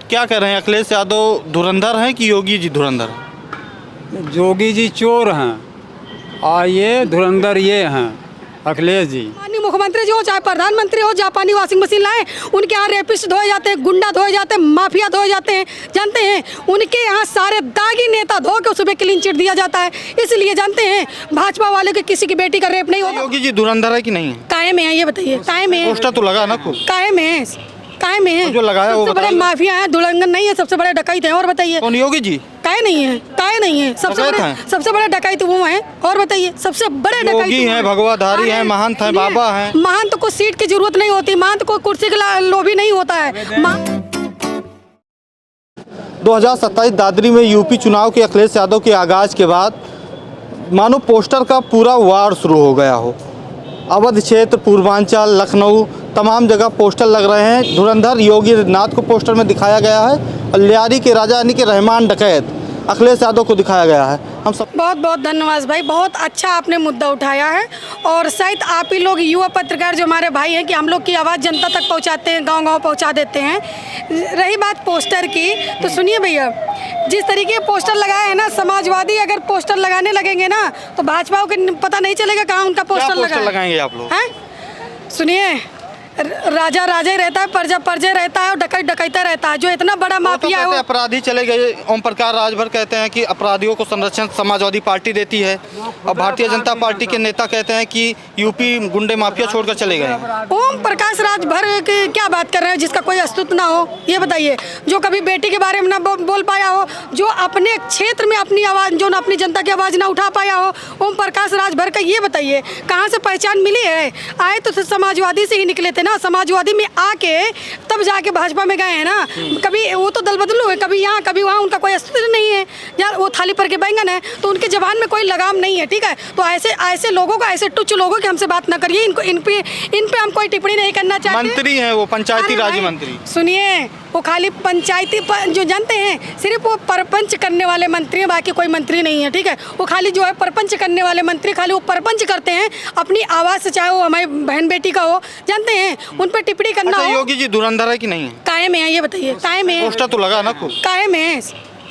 क्या कह रहे हैं, अखिलेश यादव धुरंधर हैं कि योगी जी धुरंधर हैं? योगी जी चोर हैं और ये धुरंधर ये हैं अखिलेश जी। माननीय मुख्यमंत्री जी हो चाहे प्रधानमंत्री हो, जापानी वॉशिंग मशीन लाए, उनके यहाँ रेपिस्ट धोए जाते हैं, गुंडा धोए जाते हैं, माफिया धोए जाते हैं, जानते हैं। उनके यहाँ सारे दागी नेता धो के उसमें क्लीन चिट दिया जाता है। इसलिए जानते हैं भाजपा वाले के किसी की बेटी का रेप नहीं होता। योगी जी धुरंधर है कि नहीं है? कायम है, ये बताइए। कायम है, पोस्टर तो लगा ना खूब। कायम है, कायम है। जो लगाया वो सबसे बड़े बताइए। माफिया है, दुल्हन नहीं है, सबसे बड़े डकैत है। और बताइए कौन? योगी जी? काहे नहीं है, काहे नहीं है। सबसे बड़े डकैत वो है। और बताइए सबसे बड़े डकैत योगी हैं, भगवाधारी हैं, महंत हैं, बाबा हैं। महंत को सीट की जरूरत नहीं होती, महंत को कुर्सी का लोभी नहीं होता है। 2027 दादरी में यूपी चुनाव के अखिलेश यादव के आगाज के बाद मानो पोस्टर का पूरा वार शुरू हो गया हो। अवध क्षेत्र, पूर्वांचल, लखनऊ, तमाम जगह पोस्टर लग रहे हैं। धुरंधर योगी नाथ को पोस्टर में दिखाया गया है और लियारी के राजा यानी कि रहमान डकैत अखिलेश यादव को दिखाया गया है। हम सब बहुत बहुत धन्यवाद भाई, बहुत अच्छा आपने मुद्दा उठाया है। और शायद आप ही लोग युवा पत्रकार जो हमारे भाई हैं कि हम लोग की आवाज़ जनता तक पहुंचाते हैं, गांव-गांव पहुंचा देते हैं। रही बात पोस्टर की, तो सुनिए भैया, जिस तरीके पोस्टर लगाए हैं ना, समाजवादी अगर पोस्टर लगाने लगेंगे ना तो भाजपा को पता नहीं चलेगा कहाँ उनका पोस्टर लगाएंगे आप लोग। हैं? सुनिए, राजा राजा ही रहता है, प्रजा प्रजा रहता है और डकैत डकैता रहता है। जो इतना बड़ा माफिया है, अपराधी चले गए। ओम प्रकाश राजभर कहते हैं कि अपराधियों को संरक्षण समाजवादी पार्टी देती है और भारतीय जनता पार्टी के नेता कहते हैं कि यूपी गुंडे माफिया छोड़कर चले गए। ओम प्रकाश राजभर की क्या बात कर रहे हैं जिसका कोई अस्तित्व ना हो? ये बताइए। जो कभी बेटी के बारे में ना बोल पाया हो, जो अपने क्षेत्र में अपनी आवाज़, जो ना अपनी जनता की आवाज़ ना उठा पाया हो, ओम प्रकाश राजभर का ये बताइए कहाँ से पहचान मिली है? आए तो समाजवादी से ही निकले थे ना, समाजवादी में आके तब जाके भाजपा में गए हैं ना। कभी वो तो दल बदलू है, कभी यहाँ कभी वहाँ, उनका कोई अस्तित्व नहीं है यार। वो थाली पर के बैंगन है, तो उनके जवान में कोई लगाम नहीं है, ठीक है। तो ऐसे लोगों का, ऐसे टुच्च लोगों की हमसे बात ना करिए। इन पे हम कोई टिप्पणी नहीं करना चाहते। मंत्री हैं वो, पंचायती राज मंत्री। सुनिए, वो खाली पंचायती जो जानते हैं, सिर्फ वो परपंच करने वाले मंत्री हैं, बाकी कोई मंत्री नहीं है, ठीक है। वो खाली जो है परपंच करने वाले मंत्री, खाली वो परपंच करते हैं अपनी आवाज़ से, चाहे वो हमारी बहन बेटी का हो, जानते हैं। उन पर टिप्पणी करना हो। योगी जी धुरंधर है कि नहीं है? कायम है, ये बताइए। कायम है, पोस्टर तो लगा ना खूब। कायम है,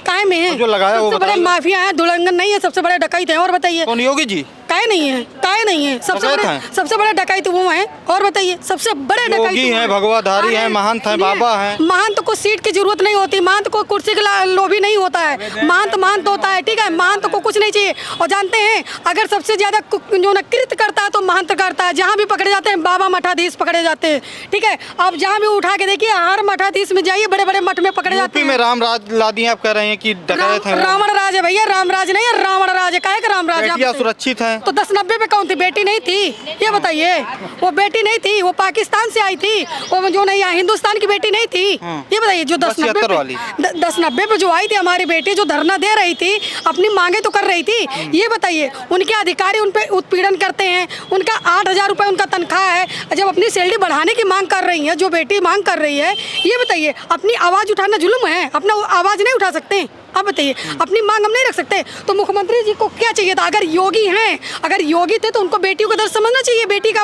कायम है। जो लगाया वो सबसे बड़े माफिया है, दुल्हन नहीं है, सबसे बड़े डकैत है। और बताइए कौन? योगी जी? काहे नहीं है, काहे नहीं है। सबसे बड़े डकैत वो हैं। और बताइए सबसे बड़े डकैत योगी हैं, भगवाधारी हैं, महंत हैं, बाबा हैं। महंत को सीट की जरूरत नहीं होती, महंत को कुर्सी का लोभी नहीं होता है। महंत होता है, ठीक है। महंत को कुछ नहीं चाहिए। और जानते हैं अगर सबसे ज्यादा जो न कृत्य करता है तो महंत करता है। जहाँ भी पकड़े जाते हैं बाबा मठाधीश पकड़े जाते हैं, ठीक है। अब जहाँ भी उठा के देखिए, हर मठाधीश में जाइए, बड़े बड़े मठ में पकड़े जाते हैं। में राम राज ला दिए, आप कह रहे हैं कि डकैत हैं। रावण राज है भैया, राम राज नहीं है, रावण राज है। काहे का राम राज? बेटियां सुरक्षित हैं तो 10-90 पे कौन थी? बेटी नहीं थी? ये बताइए। वो बेटी नहीं थी, वो पाकिस्तान से आई थी, वो जो नहीं हिंदुस्तान की बेटी नहीं थी। ये बताइए, जो 10-90 पे जो आई थी हमारी बेटी, जो धरना दे रही थी, अपनी मांगे तो कर रही थी। ये बताइए, उनके अधिकारी उन पे उत्पीड़न करते हैं। उनका 8,000 रुपये उनका तनख्वाह है, जब अपनी सैलरी बढ़ाने की मांग कर रही है, जो बेटी मांग कर रही है, ये बताइए अपनी आवाज़ उठाना जुल्म है? अपना आवाज़ नहीं उठा सकते? आप बताइए, अपनी मांग हम नहीं रख सकते? तो मुख्यमंत्री जी को क्या चाहिए था? अगर योगी हैं, अगर योगी थे तो उनको बेटियों का दर्द समझना चाहिए। बेटी का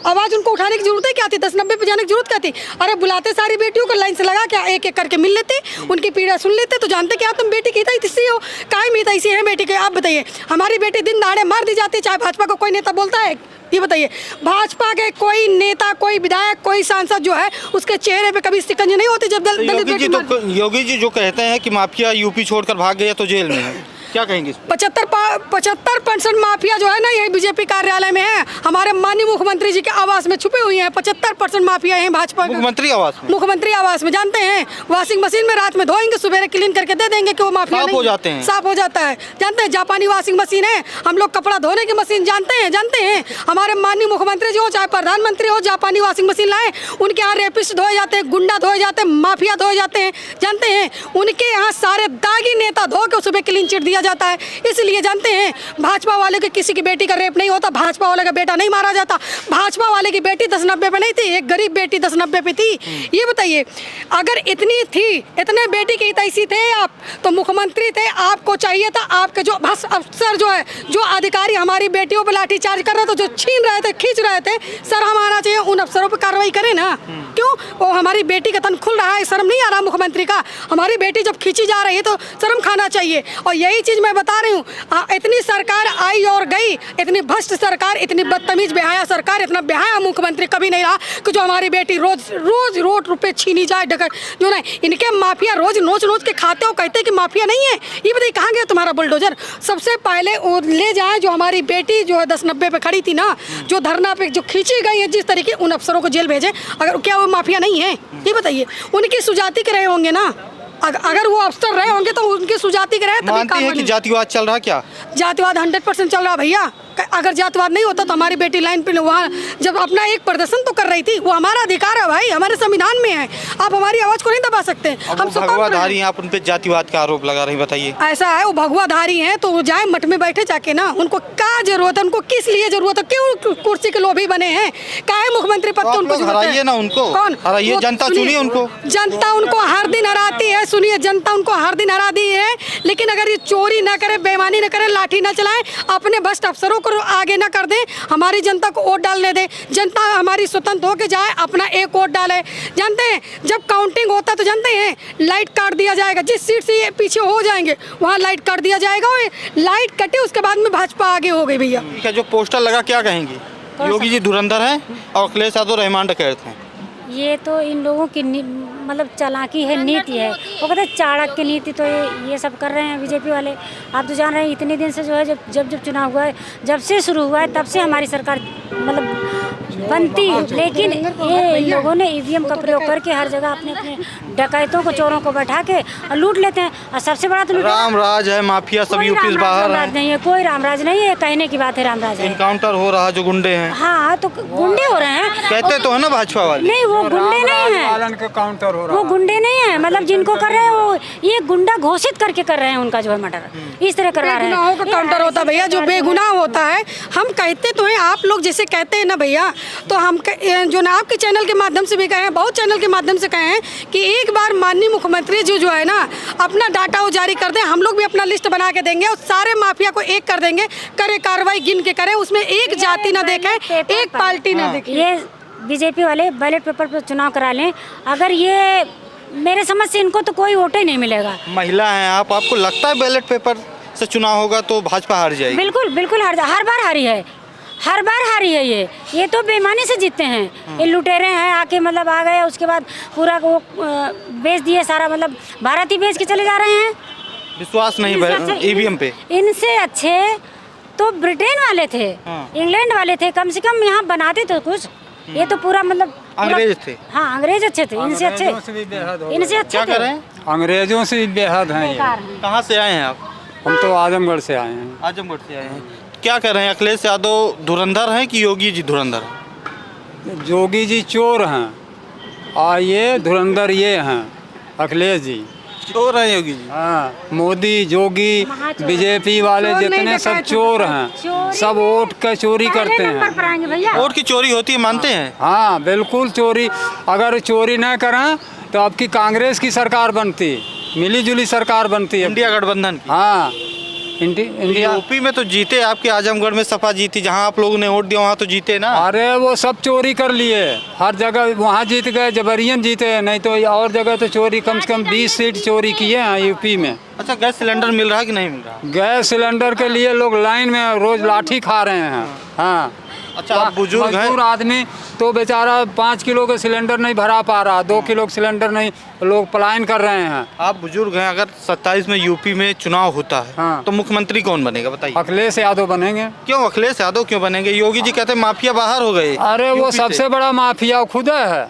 आवाज़ उनको उठाने की जरूरत है क्या थी? 10-90 पे जाने की जरूरत क्या थी? अरे बुलाते सारी बेटियों को लाइन से लगा के एक एक करके मिल लेते, उनकी पीड़ा सुन लेते, तो जानते क्या तुम बेटी की हितैषी हो। कायम हितैषी है बेटी के। आप बताइए, हमारी बेटी दिन दहाड़े मार दी जाती है, चाहे भाजपा का कोई नेता बोलता है? ये बताइए, भाजपा के कोई नेता, कोई विधायक, कोई सांसद जो है, उसके चेहरे पे कभी शिकंजी नहीं होती जब योगी जी जो कहते हैं कि माफिया यूपी छोड़कर भाग गया तो जेल में है, क्या कहेंगे? 75% माफिया जो है ना, ये बीजेपी कार्यालय में है। हमारे माननीय मुख्यमंत्री जी के आवास में छुपे हुए हैं। 75% माफिया हैं भाजपा। मुख्यमंत्री आवास में जानते हैं, वॉशिंग मशीन में रात में धोएंगे, सुबह क्लीन करके दे देंगे कि वो माफिया साफ हो जाते हैं। साफ हो जाता है। जानते हैं, जापानी वॉशिंग मशीन है, हम लोग कपड़ा धोने की मशीन जानते हैं। हमारे माननीय मुख्यमंत्री जी हो चाहे प्रधानमंत्री हो, जापानी वॉशिंग मशीन लाए, उनके यहाँ रेपिस्ट धोए जाते हैं, गुंडा धोए जाते हैं, माफिया धोए जाते हैं, जानते हैं। उनके यहाँ सारे दागी नेता धो के उसमें क्लीन चिट दिया दिया जाता है। इसलिए जानते हैं भाजपा वाले के किसी की बेटी का रेप नहीं होता, भाजपा वाले का बेटा नहीं मारा जाता। भाजपा वाले की बेटी 10-90 पे नहीं थी, एक गरीब बेटी 10-90 पे थी। ये बताइए अगर इतनी थी, इतने बेटी की तैसी थे आप, तो मुख्यमंत्री थे, आपको चाहिए था आपके जो बस अफसर जो है, जो अधिकारी हमारी बेटियों पर लाठीचार्ज कर रहे थे, जो छीन रहे थे, खींच रहे थे, शर्म आना चाहिए, उन अफसरों पर कार्रवाई करें ना। क्यों? वो हमारी बेटी का तन खुल रहा है, शर्म नहीं आ रहा मुख्यमंत्री का? हमारी बेटी जब खींची जा रही है तो शर्म खाना चाहिए। और यही चीज़ मैं बता रही हूँ, इतनी सरकार आई और गई, इतनी भ्रष्ट सरकार, इतनी बदतमीज बेहाया सरकार, इतना बेहाया मुख्यमंत्री कभी नहीं रहा कि जो हमारी बेटी रोज रुपए छीनी जाए, डकर जो नहीं। इनके माफिया रोज नोच के खाते हो, कहते कि माफिया नहीं है। ये बताइए कहाँ गया तुम्हारा बुलडोजर? सबसे पहले वो ले जाए जो हमारी बेटी जो है 10-90 पे खड़ी थी ना, जो धरना पे जो खींची गई है जिस तरीके, उन अफसरों को जेल भेजे। अगर क्या वो माफिया नहीं है? ये बताइए। उनकी सुजाति के रहे होंगे ना, अगर वो अफसर रहे होंगे तो उनकी सुजाति के रहे। मानती है कि जातिवाद चल रहा? क्या जातिवाद 100% चल रहा भैया। अगर जातिवाद नहीं होता तो हमारी बेटी लाइन पे वहाँ जब अपना एक प्रदर्शन तो कर रही थी, वो हमारा अधिकार है भाई, हमारे संविधान में है। आप हमारी आवाज को नहीं दबा सकते। हम भगवाधारी हैं, आप उन पे जातिवाद का आरोप लगा रही, बताइए। ऐसा है, वो भगवाधारी हैं तो वो जाए मठ में बैठे जाके ना। उनको क्या जरूरत है? उनको किस लिए जरूरत है? क्यों कुर्सी के लोभी बने हैं? काहे मुख्यमंत्री पद? उनको हराइए ना, उनको कौन हराइए? जनता चुनी उनको, जनता उनको हर दिन हराती है। सुनिए, जनता उनको हर दिन हरा दी है, लेकिन अगर ये चोरी ना करे, बेईमानी ना करे, लाठी ना चलाए, अपने भ्रष्ट अफसरों को आगे ना कर दे, हमारी जनता को वोट डालने दे, जनता हमारी स्वतंत्र होके जाए, अपना एक वोट डाले। जानते हैं जब काउंटिंग होता है तो जानते हैं लाइट काट दिया जाएगा, जिस सीट से ये पीछे हो जाएंगे वहाँ लाइट काट दिया जाएगा। और लाइट कटे उसके बाद में भाजपा आगे हो गई भैया। ठीक है, जो पोस्टर लगा क्या कहेंगी? योगी जी धुरंधर हैं और अखिलेश यादव रहमान डकैत हैं। ये तो इन लोगों की मतलब चालाकी है, नीति है। वो कहते हैं चाणक्य की नीति, तो ये सब कर रहे हैं बीजेपी वाले। आप तो जान रहे हैं इतने दिन से जो है जब चुनाव हुआ है, जब से शुरू हुआ है तब से हमारी सरकार मतलब बनती, लेकिन ये इन लोगों ने ईवीएम का प्रयोग करके हर जगह अपने डकैतों को, चोरों को बैठा के और लूट लेते हैं। और सबसे बड़ा तो राम राज है, माफिया सब यूपी से बाहर है। नहीं है, कोई रामराज नहीं है, कहने की बात है रामराज है। इनकाउंटर हो रहा, जो गुंडे हैं। हाँ, तो गुंडे हो रहे हैं, कहते तो है ना भाजपा वाले। नहीं, वो गुंडे नहीं है, काउंटर हो रहा, वो गुंडे नहीं है। मतलब जिनको कर रहे हैं वो ये गुंडा घोषित करके कर रहे हैं, उनका जो है मर्डर इस तरह करवा रहे हैं। बेगुनाहों का काउंटर होता है भैया, जो बेगुनाह होता है। हम कहते तो हैं, आप लोग जैसे कहते हैं ना भैया, तो हम जो ना आपके चैनल के माध्यम से भी कहें, बहुत चैनल के माध्यम से कहें कि एक बार माननीय मुख्यमंत्री जो है ना अपना डाटा वो जारी कर दें, हम लोग भी अपना लिस्ट बना के देंगे और सारे माफिया को एक कर देंगे, करे कार्रवाई गिन के करें, उसमें एक जाति ना देखें, एक पार्टी ना देखें। ये बीजेपी वाले बैलेट पेपर पर चुनाव करा लें, अगर ये मेरे समझ से इनको तो कोई वोट ही नहीं मिलेगा। महिला हैं आप, आपको लगता है बैलेट पेपर से चुनाव होगा तो भाजपा हार जाएगी? बिल्कुल बिल्कुल हर बार हारी है, हर बार हारी है। ये तो बेईमानी से जीतते हैं। ये लुटेरे हैं, आके मतलब आ गए, उसके बाद पूरा वो बेच दिए सारा, मतलब भारत ही बेच के चले जा रहे हैं। विश्वास नहीं ईवीएम पे। इनसे अच्छे तो ब्रिटेन वाले थे, इंग्लैंड वाले थे, कम से कम यहाँ बनाते तो कुछ। ये तो पूरा मतलब अंग्रेज थे। हाँ, अंग्रेज अच्छे थे, इनसे अच्छे, इनसे अच्छे क्या कर रहे हैं? अंग्रेजों से भी बेहद हैं ये। कहाँ से आए हैं आप? हम तो आजमगढ़ से आए हैं। आजमगढ़ से आए हैं। क्या कर रहे हैं? अखिलेश यादव धुरंधर हैं कि योगी जी धुरंधर हैं? योगी जी चोर हैं और ये धुरंधर ये हैं अखिलेश जी। चोर हैं योगी जी? हाँ, मोदी, योगी, बीजेपी वाले जितने सब चोर हैं, सब वोट का चोरी करते हैं। वोट की चोरी होती है, मानते हैं? हाँ, बिल्कुल चोरी। अगर चोरी न करें तो आपकी कांग्रेस की सरकार बनती, मिली जुली सरकार बनती है, इंडिया गठबंधन की। हाँ, इंडिया। यूपी में तो जीते, आपके आजमगढ़ में सपा जीती, जहाँ आप लोगों ने वोट दिया वहाँ तो जीते ना। अरे वो सब चोरी कर लिए, हर जगह वहाँ जीत गए, जबरियन जीते, नहीं तो और जगह तो चोरी, कम से कम 20 सीट चोरी किए हैं यूपी में। अच्छा, गैस सिलेंडर मिल रहा है कि नहीं मिल रहा? गैस सिलेंडर के लिए लोग लाइन में रोज लाठी खा रहे हैं। हाँ, अच्छा, आप बुजुर्ग हैं? मजदूर आदमी तो बेचारा 5 किलो का सिलेंडर नहीं भरा पा रहा, 2 किलो का सिलेंडर नहीं, लोग पलायन कर रहे हैं। आप बुजुर्ग हैं, अगर 27 में यूपी में चुनाव होता है हाँ, तो मुख्यमंत्री कौन बनेगा बताइए? अखिलेश यादव बनेंगे। क्यों अखिलेश यादव क्यों बनेंगे? योगी जी कहते हैं माफिया बाहर हो गए। अरे वो सबसे बड़ा माफिया खुद है।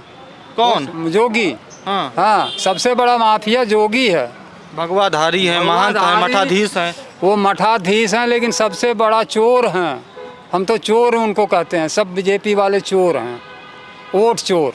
कौन? जोगी। हाँ, सबसे बड़ा माफिया जोगी है। भगवाधारी है, महंत है, मठाधीश है। वो मठाधीश हैं, लेकिन सबसे बड़ा चोर हैं। हम तो चोर उनको कहते हैं, सब बीजेपी वाले चोर हैं, वोट चोर।